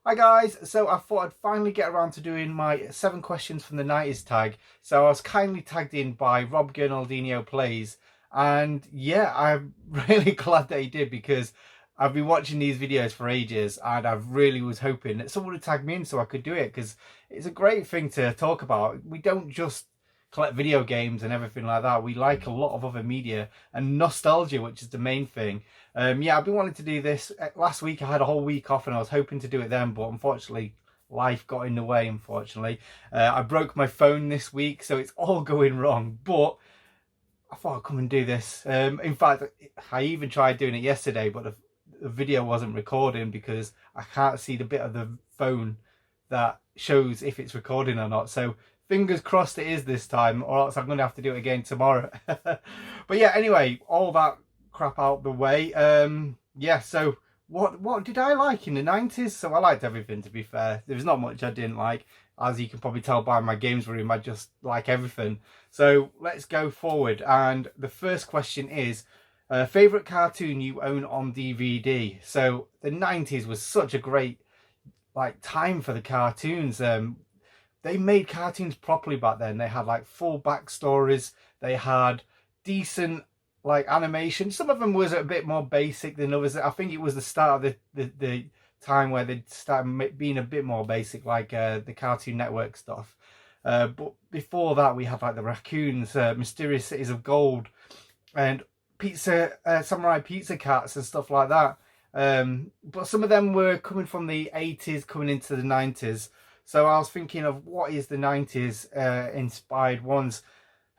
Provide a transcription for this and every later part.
Hi guys, so I thought I'd finally get around to doing my 7 questions from the 90s tag. So I was kindly tagged in by Rob Gurnaldinho Plays, and yeah, I'm really glad that he did, because I've been watching these videos for ages and I really was hoping that someone would tag me in so I could do it, because it's a great thing to talk about. We don't just collect video games and everything like that. We like a lot of other media and nostalgia, which is the main thing. Yeah, I've been wanting to do this. Last week I had a whole week off and I was hoping to do it then, but unfortunately life got in the way, unfortunately. I broke my phone this week, so it's all going wrong, but I thought I'd come and do this. In fact, I even tried doing it yesterday, but the video wasn't recording because I can't see the bit of the phone that shows if it's recording or not. So fingers crossed it is this time, or else I'm going to have to do it again tomorrow. But yeah, anyway, all that crap out the way. Yeah, so what did I like in the 90s? So I liked everything, to be fair. There was not much I didn't like. As you can probably tell by my games room, I just like everything. So let's go forward. And the first question is, favourite cartoon you own on DVD? So the 90s was such a great time for the cartoons. They made cartoons properly back then. They had like full backstories. They had decent animation. Some of them was a bit more basic than others. I think it was the start of the time where they started being a bit more basic, like the Cartoon Network stuff. But before that, we had like the Raccoons, Mysterious Cities of Gold, and Samurai Pizza Cats and stuff like that. But some of them were coming from the 80s, coming into the 90s. So I was thinking of what is the 90s inspired ones.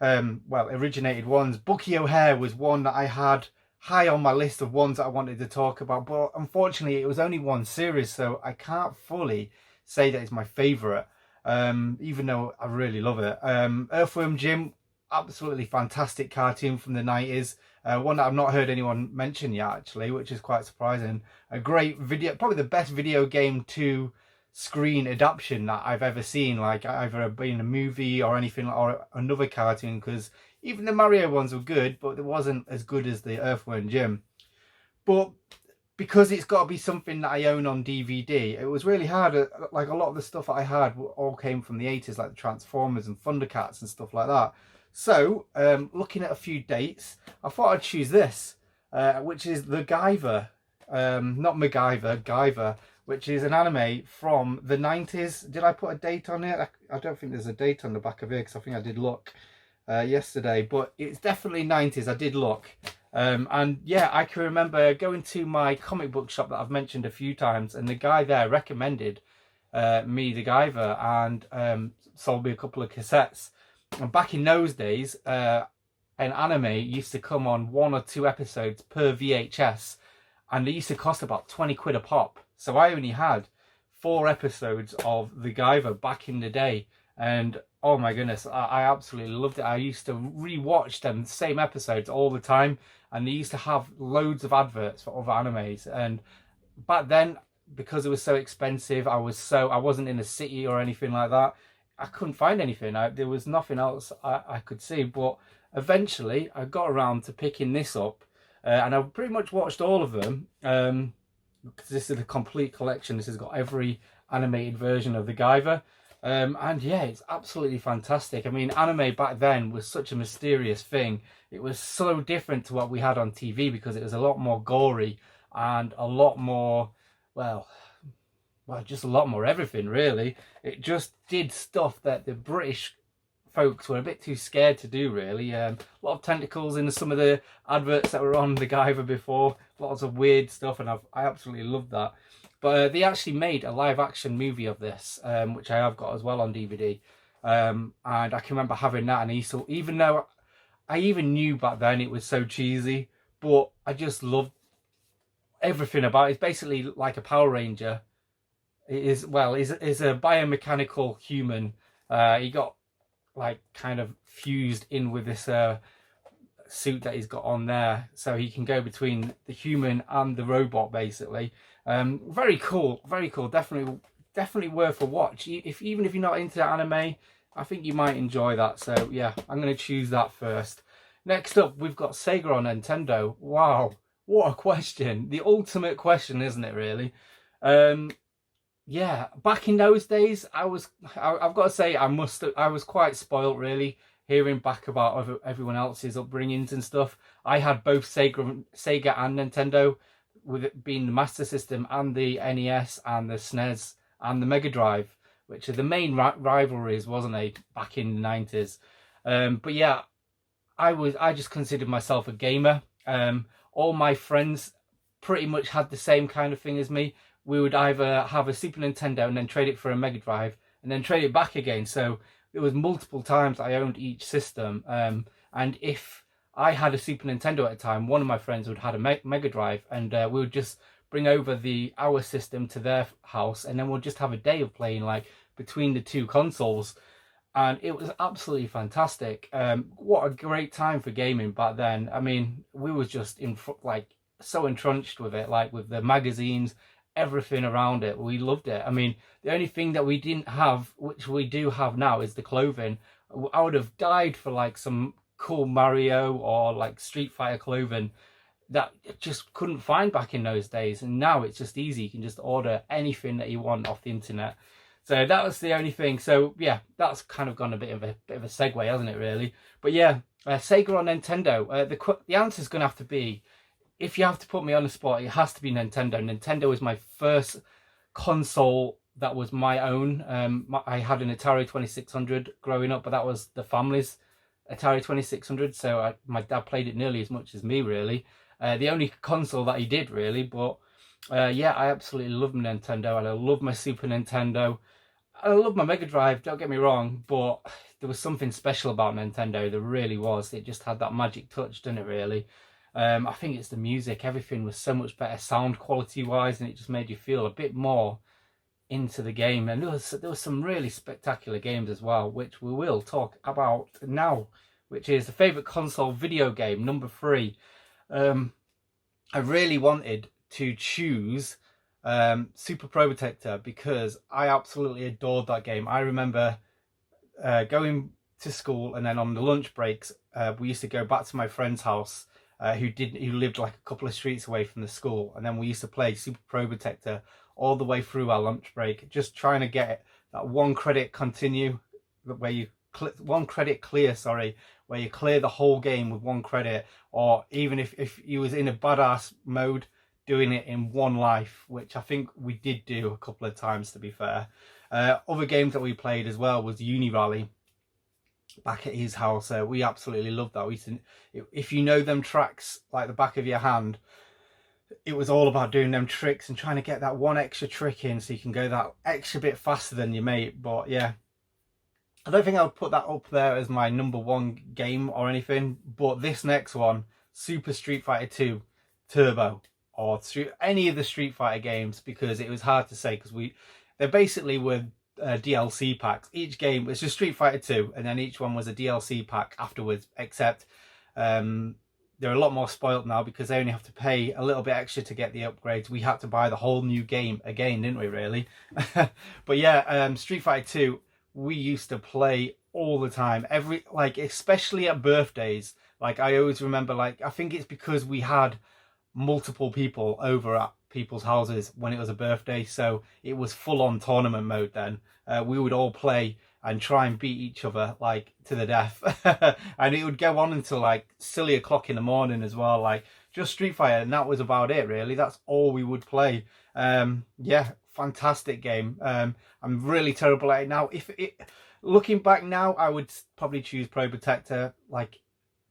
Originated ones. Bucky O'Hare was one that I had high on my list of ones that I wanted to talk about, but unfortunately it was only one series, so I can't fully say that it's my favourite, even though I really love it. Earthworm Jim, absolutely fantastic cartoon from the 90s. One that I've not heard anyone mention yet, actually, which is quite surprising. A great video, probably the best video game to screen adaptation that I've ever seen, like either being a movie or anything, or another cartoon, because even the Mario ones were good, but it wasn't as good as the Earthworm Jim. But because it's got to be something that I own on DVD, it was really hard. Like a lot of the stuff that I had all came from the 80s, like the Transformers and Thundercats and stuff like that. So looking at a few dates, I thought I'd choose this, which is the Guyver, not MacGyver, Guyver, which is an anime from the 90s. Did I put a date on it? I don't think there's a date on the back of it, because I think I did look yesterday, but it's definitely 90s. I did look. And yeah, I can remember going to my comic book shop that I've mentioned a few times, and the guy there recommended me the Guyver, and sold me a couple of cassettes. And back in those days, an anime used to come on 1 or 2 episodes per VHS, and they used to cost about 20 quid a pop. So I only had 4 episodes of the Guyver back in the day, and oh my goodness, I absolutely loved it. I used to rewatch them same episodes all the time, and they used to have loads of adverts for other animes. And back then, because it was so expensive, I wasn't in a city or anything like that. I couldn't find anything. There was nothing else I could see. But eventually, I got around to picking this up, and I pretty much watched all of them. Because this is a complete collection. This has got every animated version of the Guyver. And yeah, it's absolutely fantastic. I mean, anime back then was such a mysterious thing. It was so different to what we had on TV, because it was a lot more gory and a lot more, well, just a lot more everything, really. It just did stuff that the British folks were a bit too scared to do, really. A lot of tentacles in some of the adverts that were on the Guyver before. Lots of weird stuff, and I absolutely loved that. But they actually made a live action movie of this, which I have got as well on DVD. And I can remember having that, and even though I even knew back then it was so cheesy, but I just loved everything about it. It's basically like a Power Ranger. It is, well, is a biomechanical human. He got kind of fused in with this suit that he's got on there, so he can go between the human and the robot, basically. Very cool, very cool. Definitely worth a watch. Even if you're not into anime, I think you might enjoy that. So yeah, I'm going to choose that first. Next up, we've got Sega or Nintendo. Wow, what a question! The ultimate question, isn't it? Really. yeah, back in those days, I've got to say, I was quite spoilt really, hearing back about everyone else's upbringings and stuff. I had both Sega and Nintendo, with it being the Master System and the NES and the SNES and the Mega Drive, which are the main rivalries, wasn't they, back in the 90s. But yeah, I just considered myself a gamer. All my friends pretty much had the same kind of thing as me. We would either have a Super Nintendo and then trade it for a Mega Drive and then trade it back again. So it was multiple times I owned each system. And if I had a Super Nintendo at a time, one of my friends would have a Mega Drive, and we would just bring over our system to their house, and then we'll just have a day of playing like between the two consoles. And it was absolutely fantastic. What a great time for gaming back then. I mean, we was just like so entrenched with it, like with the magazines, everything around it. We loved it. I mean, the only thing that we didn't have, which we do have now, is the clothing. I would have died for like some cool Mario or like Street Fighter clothing that you just couldn't find back in those days. And now it's just easy. You can just order anything that you want off the internet. So that was the only thing. So yeah, that's kind of gone a bit of a segue, hasn't it, really? But yeah, Sega or Nintendo. The answer is going to have to be, if you have to put me on the spot, it has to be Nintendo. Nintendo was my first console that was my own. I had an Atari 2600 growing up, but that was the family's Atari 2600. So my dad played it nearly as much as me, really. The only console that he did, really. But yeah, I absolutely love Nintendo, and I love my Super Nintendo. I love my Mega Drive, don't get me wrong, but there was something special about Nintendo. There really was. It just had that magic touch, didn't it, really? I think it's the music. Everything was so much better sound quality wise, and it just made you feel a bit more into the game. And there was some really spectacular games as well, which we will talk about now, which is the favourite console video game, number 3. I really wanted to choose Super Pro Protector because I absolutely adored that game. I remember going to school, and then on the lunch breaks, we used to go back to my friend's house who lived like a couple of streets away from the school, and then we used to play Super Pro Protector all the way through our lunch break, just trying to get that one credit continue, where you one credit clear, sorry, where you clear the whole game with 1 credit, or even if you was in a badass mode, doing it in 1 life, which I think we did do a couple of times, to be fair. Other games that we played as well was Uni Rally back at his house. We absolutely loved that. If you know them tracks like the back of your hand, it was all about doing them tricks and trying to get that one extra trick in so you can go that extra bit faster than your mate. But yeah, I don't think I would put that up there as my number 1 game or anything, but this next one, Super Street Fighter 2 Turbo, or any of the Street Fighter games, because it was hard to say, because they basically were DLC packs. Each game was just Street Fighter 2, and then each one was a DLC pack afterwards, except they're a lot more spoilt now because they only have to pay a little bit extra to get the upgrades. We had to buy the whole new game again, didn't we, really? But yeah, Street Fighter 2, we used to play all the time, especially at birthdays. Like, I always remember, like, I think it's because we had multiple people over at people's houses when it was a birthday, so it was full on tournament mode then. We would all play and try and beat each other like to the death. And it would go on until like silly o'clock in the morning as well, like just Street Fighter, and that was about it, really. That's all we would play. Yeah, fantastic game. I'm really terrible at it now. Looking back now, I would probably choose Pro Protector, like,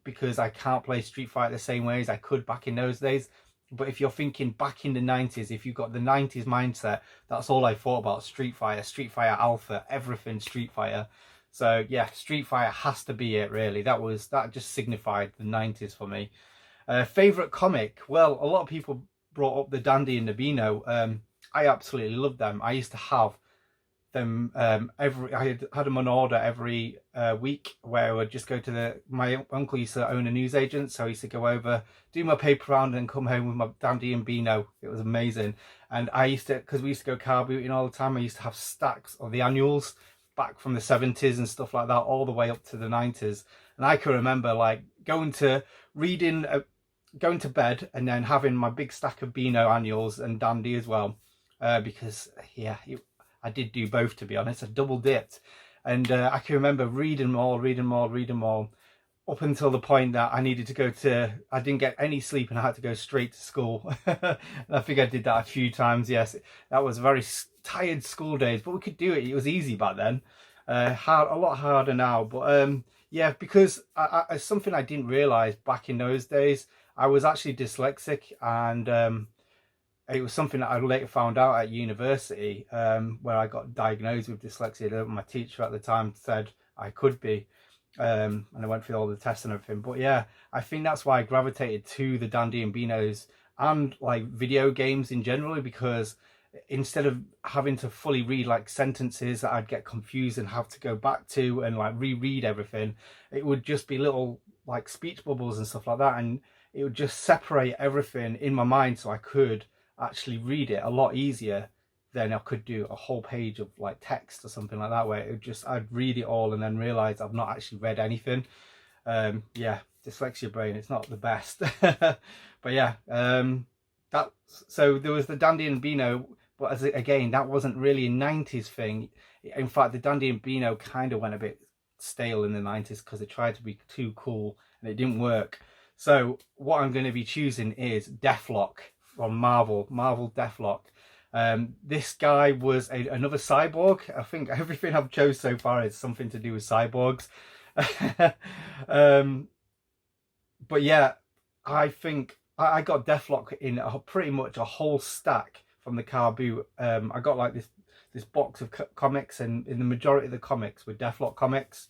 because I can't play Street Fighter the same way as I could back in those days. But if you're thinking back in the 90s, if you've got the 90s mindset, that's all I thought about: Street Fighter Alpha, everything Street Fighter. So yeah, Street Fighter has to be it, really. That just signified the 90s for me. Favorite comic? Well, a lot of people brought up the Dandy and the Beano. I absolutely loved them. I used to have them I had them on order every week, where I would just go to my uncle used to own a newsagent, so I used to go over, do my paper round, and come home with my Dandy and Beano. It was amazing. And I used to, because we used to go car booting all the time, I used to have stacks of the annuals back from the 70s and stuff like that, all the way up to the 90s. And I can remember like going to bed and then having my big stack of Beano annuals and Dandy as well, because yeah, I did do both, to be honest. I double dipped. And I can remember reading them all, up until the point that I needed to go to, I didn't get any sleep and I had to go straight to school. I think I did that a few times. Yes, that was very tired school days, but we could do it. It was easy back then. A lot harder now. But yeah, because something I didn't realize back in those days, I was actually dyslexic, and it was something that I later found out at university, where I got diagnosed with dyslexia. My teacher at the time said I could be. And I went through all the tests and everything. But yeah, I think that's why I gravitated to the Dandy and Beanos and like video games in general, because instead of having to fully read like sentences that I'd get confused and have to go back to and like reread everything, it would just be little like speech bubbles and stuff like that, and it would just separate everything in my mind so I could actually read it a lot easier than I could do a whole page of like text or something like that, where it would just, I'd read it all and then realize I've not actually read anything. Yeah, dyslexia brain, it's not the best. But yeah, so there was the Dandy and Beano, but again, that wasn't really a 90s thing. In fact, the Dandy and Beano kind of went a bit stale in the 90s because it tried to be too cool and it didn't work. So what I'm going to be choosing is Deathlock from Marvel Deathlock. This guy was another cyborg. I think everything I've chose so far is something to do with cyborgs. But yeah, I think I got Deathlock in pretty much a whole stack from the car boot. I got like this box of comics, and in the majority of the comics were Deathlock comics,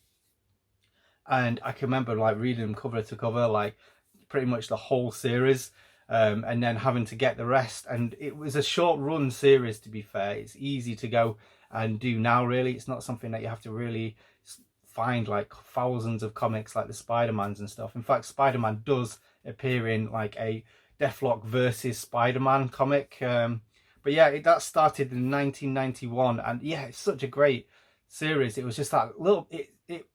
and I can remember like reading them cover to cover, like pretty much the whole series. And then having to get the rest, and it was a short run series, to be fair. It's easy to go and do now, really. It's not something that you have to really find like thousands of comics like the Spider-Mans and stuff. In fact, Spider-Man does appear in like a Deathlock versus Spider-Man comic. But yeah, that started in 1991, and yeah, it's such a great series. It was just that little, it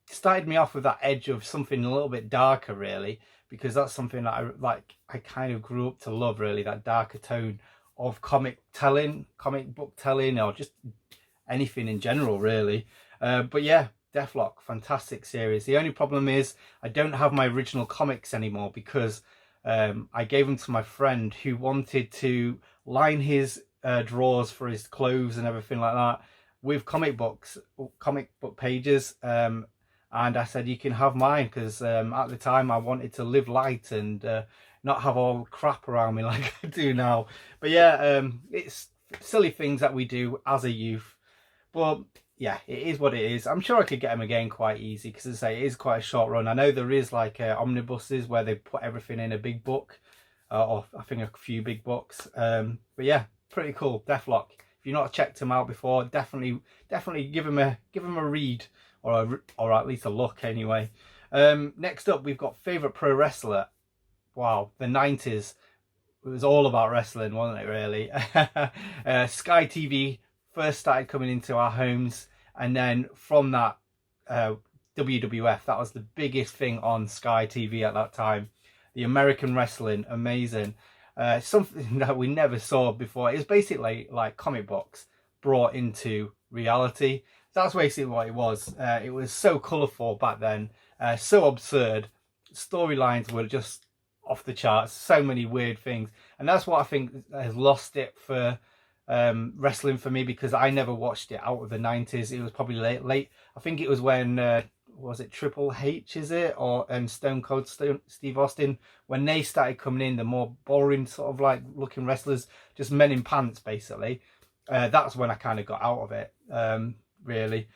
started me off with that edge of something a little bit darker, really, because that's something that I kind of grew up to love, really, that darker tone of comic book telling, or just anything in general, really. But yeah, Deathlock, fantastic series. The only problem is I don't have my original comics anymore, because I gave them to my friend who wanted to line his drawers for his clothes and everything like that with comic book pages. And I said, you can have mine, because at the time I wanted to live light and not have all crap around me like I do now. But yeah, it's silly things that we do as a youth. But yeah, it is what it is. I'm sure I could get them again quite easy, because as I say, it is quite a short run. I know there is like omnibuses where they put everything in a big book, or I think a few big books. But yeah, pretty cool. Deathlock. If you've not checked them out before, definitely give them a read. Or at least a look, anyway. Next up, we've got favourite pro wrestler. Wow, the 90s. It was all about wrestling, wasn't it, really? Sky TV first started coming into our homes. And then from that, WWF, that was the biggest thing on Sky TV at that time. The American wrestling, amazing. Something that we never saw before. It was basically like comic books brought into reality. That's basically what it was. It was so colourful back then, so absurd. Storylines were just off the charts, so many weird things. And that's what I think has lost it for wrestling for me, because I never watched it out of the 90s. It was probably late. I think it was when, was it Triple H, is it? Or Stone Cold Steve Austin, when they started coming in, the more boring sort of like looking wrestlers, just men in pants, basically. That's when I kind of got out of it. Really.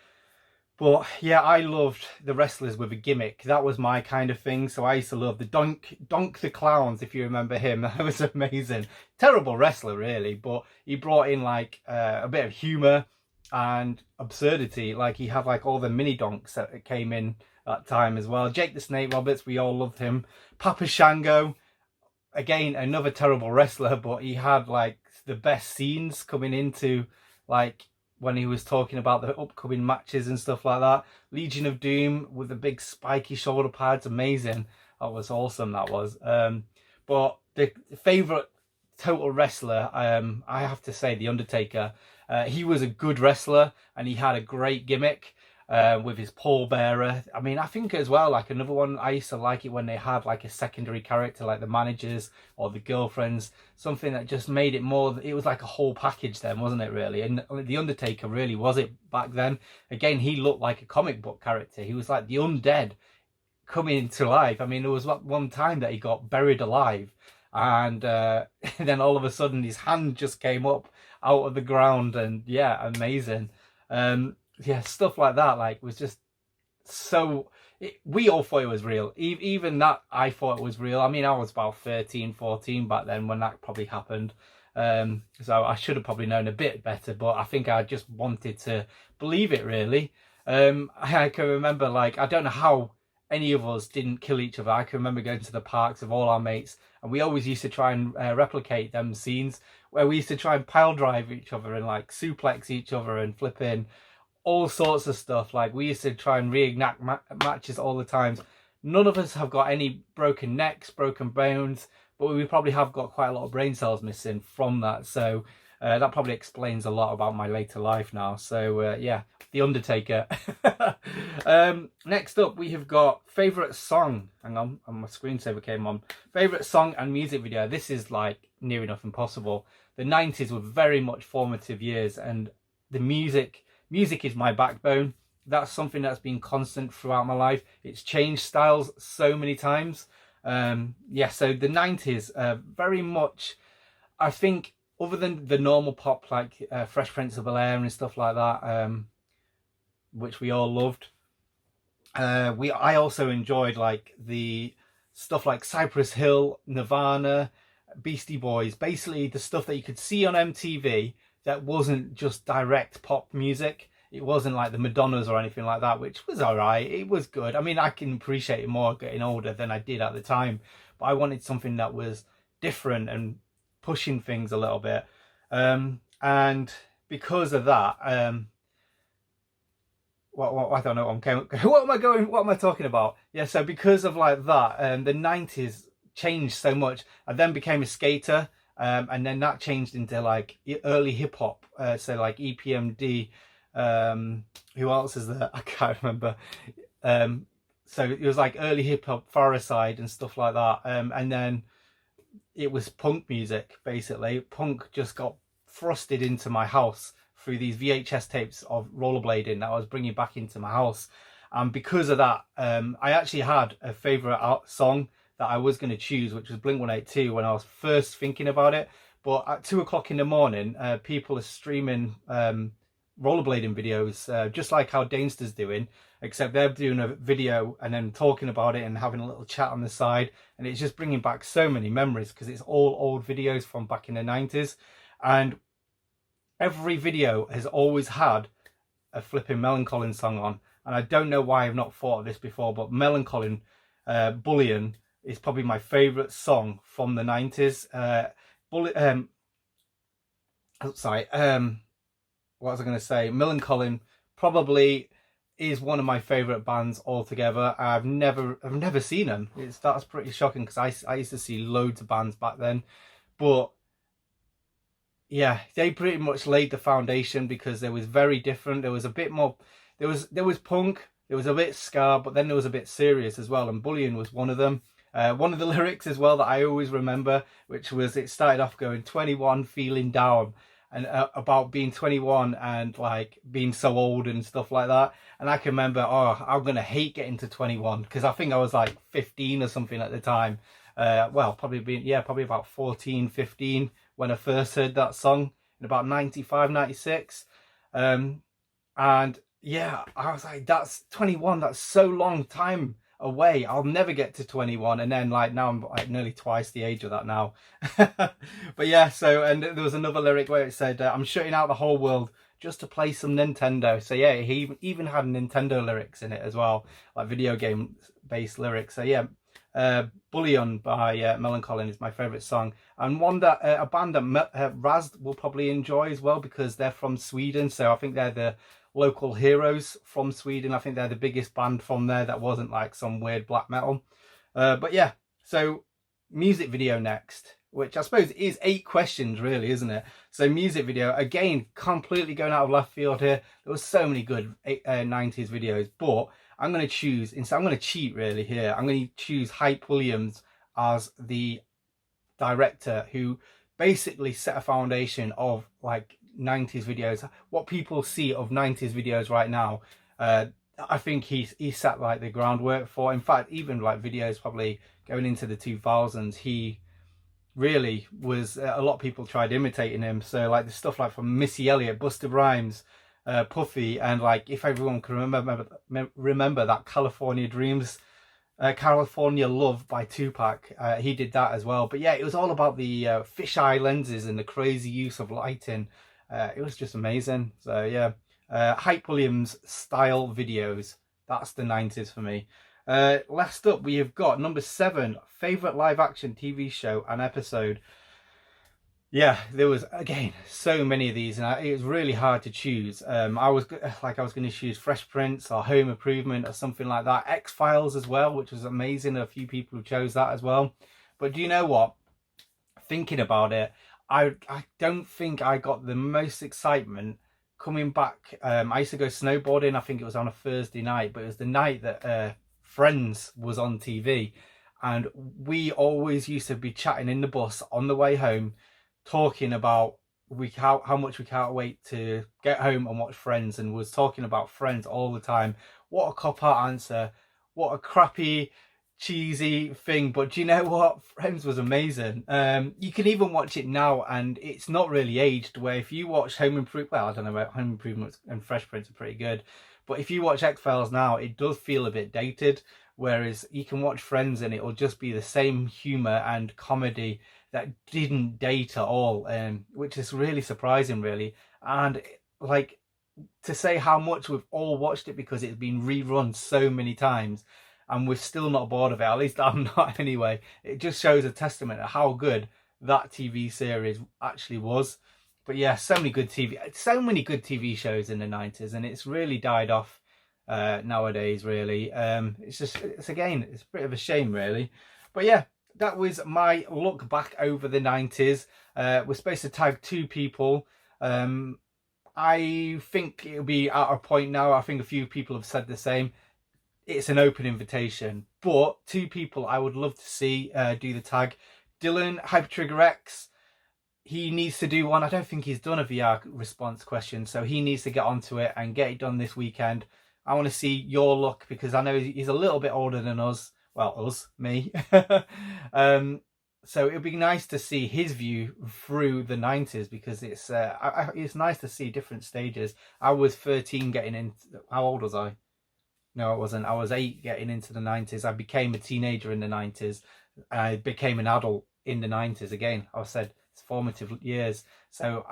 But yeah, I loved the wrestlers with a gimmick. That was my kind of thing. So I used to love the Donk the Clowns, if you remember him. That was amazing. Terrible wrestler, really, but he brought in like a bit of humor and absurdity. Like he had like all the mini donks that came in that time as well. Jake the Snake Roberts, we all loved him. Papa Shango, again, another terrible wrestler, but he had like the best scenes coming into like when he was talking about the upcoming matches and stuff like that. Legion of Doom with the big spiky shoulder pads, amazing. That was awesome, that was. But the favourite total wrestler, I have to say The Undertaker. He was a good wrestler, and he had a great gimmick with his pallbearer. I mean, I think as well, like another one, I used to like it when they had like a secondary character, like the managers or the girlfriends, something that just made it more, it was like a whole package then, wasn't it, really? And The Undertaker really was it back then. Again, he looked like a comic book character. He was like the undead coming to life. I mean, there was one time that he got buried alive, and then all of a sudden his hand just came up out of the ground, and yeah, amazing. Yeah, stuff like that, like, was just so, we all thought it was real. Even that, I thought it was real. I mean, I was about 13, 14 back then when that probably happened. So I should have probably known a bit better, but I think I just wanted to believe it, really. I can remember, like, I don't know how any of us didn't kill each other. I can remember going to the parks with all our mates, and we always used to try and replicate them scenes where we used to try and pile drive each other and like suplex each other and flip in all sorts of stuff. Like, we used to try and reenact matches all the times. None of us have got any broken necks, broken bones, but we probably have got quite a lot of brain cells missing from that. So that probably explains a lot about my later life now. So yeah, The Undertaker. Next up, we have got favourite song. Hang on, and my screensaver came on. Favourite song and music video. This is like near enough impossible. The 90s were very much formative years, and the music is my backbone. That's something that's been constant throughout my life. It's changed styles so many times. Yeah, so the 90s, very much, I think, other than the normal pop, like Fresh Prince of Bel-Air and stuff like that, which we all loved, I also enjoyed like the stuff like Cypress Hill, Nirvana, Beastie Boys, basically the stuff that you could see on MTV that wasn't just direct pop music. It wasn't like the Madonnas or anything like that, which was all right. It was good. I mean, I can appreciate it more getting older than I did at the time, but I wanted something that was different and pushing things a little bit. And because of that, I don't know what am I talking about? Yeah, so because of like that, the 90s changed so much. I then became a skater, and then that changed into like early hip hop, so like EPMD. Who else is there? I can't remember. So it was like early hip hop, Phariside and stuff like that. And then it was punk music, basically. Punk just got thrusted into my house through these VHS tapes of rollerblading that I was bringing back into my house. And because of that, I actually had a favourite song that I was going to choose, which was Blink-182 when I was first thinking about it. But at 2 o'clock in the morning, people are streaming rollerblading videos, just like how Danester's doing, except they're doing a video and then talking about it and having a little chat on the side, and it's just bringing back so many memories because it's all old videos from back in the 90s, and every video has always had a flipping Millencolin song on, and I don't know why I've not thought of this before, but Millencolin, Bullion is probably my favourite song from the 90s. What was I going to say? Millencolin probably is one of my favourite bands altogether. I've never seen them. That's pretty shocking because I used to see loads of bands back then, but yeah, they pretty much laid the foundation because there was very different. There was a bit more. There was punk. There was a bit ska, but then there was a bit serious as well. And Bullion was one of them. One of the lyrics as well that I always remember, which was, it started off going 21 feeling down, and about being 21 and like being so old and stuff like that. And I can remember, oh, I'm gonna hate getting to 21 because I think I was like 15 or something at the time. Well, probably about 14, 15 when I first heard that song in about 95, 96. And yeah, I was like, that's 21, that's so long time away. I'll never get to 21. And then like now I'm like nearly twice the age of that now. But yeah, so, and there was another lyric where it said, I'm shutting out the whole world just to play some Nintendo. So yeah, he even had Nintendo lyrics in it as well, like video game based lyrics. So yeah, Bullion by Millencolin is my favourite song, and one that a band that Raz will probably enjoy as well because they're from Sweden. So I think they're the local heroes from Sweden. I think they're the biggest band from there that wasn't like some weird black metal. But yeah, so music video next. which I suppose is 8 questions really, isn't it? So music video, again, completely going out of left field here. There was so many good 90s videos, but I'm going to choose, instead I'm going to cheat really here. I'm going to choose Hype Williams as the director who basically set a foundation of like 90s videos, what people see of 90s videos right now. I think he set like the groundwork for, in fact, even like videos probably going into the 2000s, he really was, a lot of people tried imitating him. So like the stuff like from Missy Elliott, Busta Rhymes, Puffy, and like if everyone can remember that California Dreams, California Love by Tupac, he did that as well. But yeah, it was all about the fisheye lenses and the crazy use of lighting. It was just amazing. So yeah, Hype Williams style videos, that's the 90s for me. Last up, we have got number 7, favourite live action TV show and episode. Yeah, there was, again, so many of these, and it was really hard to choose. I was going to choose Fresh Prince or Home Improvement or something like that. X-Files as well, which was amazing. A few people who chose that as well. But do you know what? Thinking about it, I don't think I got the most excitement coming back. I used to go snowboarding. I think it was on a Thursday night, but it was the night that Friends was on TV, and we always used to be chatting in the bus on the way home, talking about how much we can't wait to get home and watch Friends, and was talking about Friends all the time. What a cop-out answer, what a crappy cheesy thing, but do you know what? Friends was amazing. You can even watch it now and it's not really aged, where if you watch Home Improvement, well, I don't know about Home Improvement and Fresh Prince are pretty good, but if you watch X-Files now, it does feel a bit dated, whereas you can watch Friends and it'll just be the same humor and comedy that didn't date at all, which is really surprising, really. And like, to say how much we've all watched it because it's been rerun so many times and we're still not bored of it, at least I'm not anyway. It just shows a testament of how good that TV series actually was. But yeah, so many good TV shows in the 90s, and it's really died off nowadays, really. It's a bit of a shame, really. But yeah, that was my look back over the 90s. We're supposed to tag 2 people. I think it'll be at a point now. I think a few people have said the same. It's an open invitation, but 2 people I would love to see do the tag. Dylan, Hypertrigger X, he needs to do one. I don't think he's done a VR response question, so he needs to get onto it and get it done this weekend. I want to see your luck because I know he's a little bit older than us. Well, me. So it'd be nice to see his view through the 90s, because it's nice to see different stages. I was 13 getting into, how old was I? No, I wasn't. I was 8 getting into the 90s. I became a teenager in the 90s. I became an adult in the 90s again. I said it's formative years. So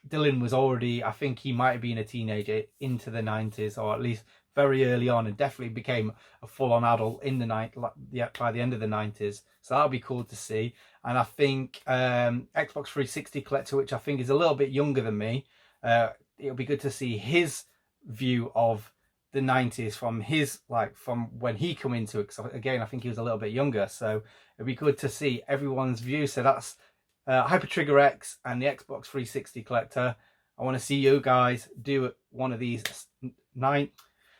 Dylan was already, I think he might have been a teenager into the 90s, or at least very early on, and definitely became a full-on adult in the by the end of the 90s. So that'll be cool to see. And I think Xbox 360 collector, which I think is a little bit younger than me, it'll be good to see his view of the 90s from when he come into it, because again I think he was a little bit younger, so it'd be good to see everyone's view. So that's Hypertrigger X and the Xbox 360 collector. I want to see you guys do one of these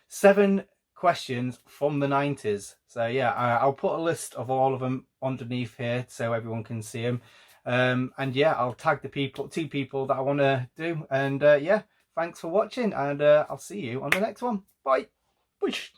7 questions from the 90s. So yeah, I'll put a list of all of them underneath here so everyone can see them, and yeah, I'll tag the 2 people that I want to do. And yeah, thanks for watching, and I'll see you on the next one. Bye. Push.